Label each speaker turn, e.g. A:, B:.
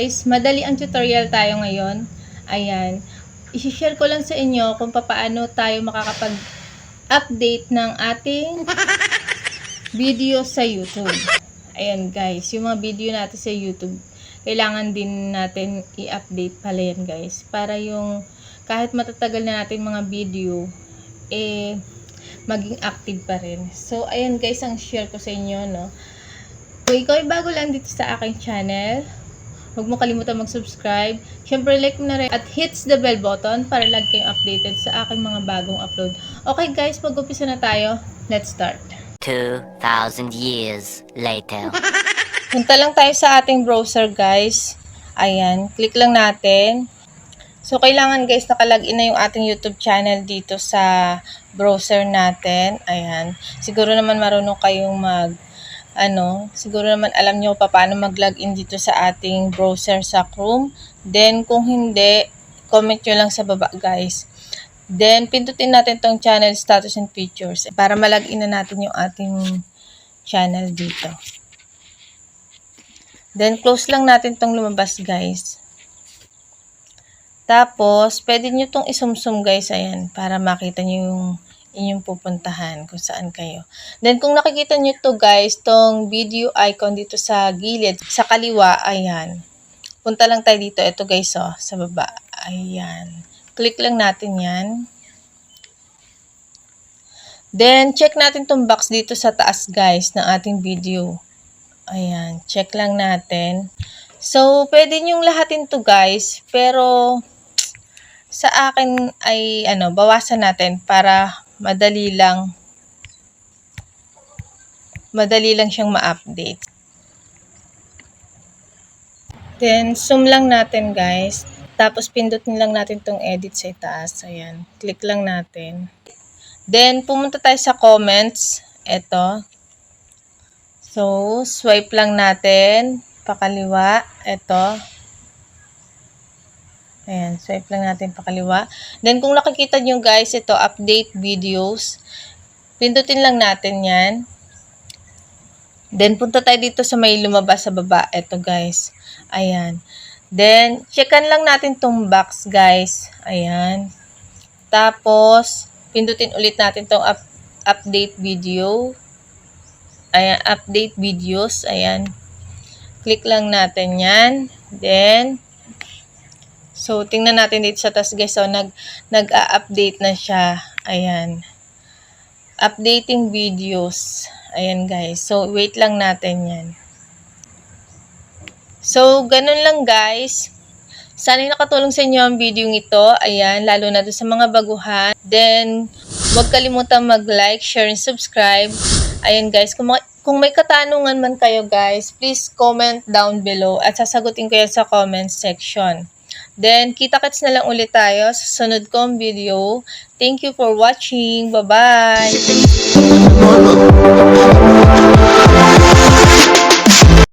A: guys, madali ang tutorial tayo ngayon. Ayan, i-share ko lang sa inyo kung paano tayo makakapag-update ng ating video sa YouTube. Ayan guys, yung mga video natin sa YouTube, kailangan din natin i-update pala yan guys. Para yung kahit matatagal na natin mga video, maging active pa rin. So, ayan guys, ang share ko sa inyo, no. Kung ikaw ay bago lang dito sa aking channel, huwag mo kalimutan mag-subscribe. Siyempre, like mo na rin at hits the bell button para lagi kayong updated sa aking mga bagong upload. Okay guys, mag-umpisa na tayo. Let's start.
B: 2,000 years later.
A: Punta lang tayo sa ating browser guys. Ayan, click lang natin. So, kailangan guys, nakalagin na yung ating YouTube channel dito sa browser natin. Ayan. Siguro naman marunong kayong siguro naman alam nyo paano mag-login dito sa ating browser sa Chrome. Then, kung hindi, comment nyo lang sa baba guys. Then, pindutin natin tong channel status and features para malagin na natin yung ating channel dito. Then, close lang natin tong lumabas guys. Tapos, pwede nyo tong isumsum guys, ayan, para makita nyo yung inyong pupuntahan kung saan kayo. Then, kung nakikita nyo to guys, tong video icon dito sa gilid, sa kaliwa, ayan. Punta lang tayo dito, ito guys, oh, sa baba. Ayan. Click lang natin yan. Then, check natin tong box dito sa taas guys, ng ating video. Ayan, check lang natin. So, pwede nyong lahatin to guys, pero sa akin ay bawasan natin para madali lang siyang ma-update. Then, zoom lang natin guys. Tapos, pindutin lang natin tong edit sa itaas. Ayan. Click lang natin. Then, pumunta tayo sa comments. Ito. So, swipe lang natin. Pakaliwa. Ito. Ayan. Swipe lang natin pakaliwa. Then, kung nakikita nyo guys, ito, update videos. Pindutin lang natin yan. Then, punta tayo dito sa may lumabas sa baba. Ito guys. Ayan. Then, checkan lang natin tong box guys. Ayan. Tapos, pindutin ulit natin tong update video. Ayan, update videos. Ayan. Click lang natin yan. Then, so, tingnan natin dito sa taas guys. So, nag-a-update na siya. Ayan. Updating videos. Ayan guys. So, wait lang natin yan. So, ganun lang guys. Sana nakatulong sa inyo ang video ito. Ayan, lalo na doon sa mga baguhan. Then, huwag kalimutan mag-like, share, and subscribe. Ayan guys, kung may katanungan man kayo guys, please comment down below at sasagutin ko yan sa comment section. Then, kita-kits na lang ulit tayo sa sunod kong video. Thank you for watching. Bye-bye!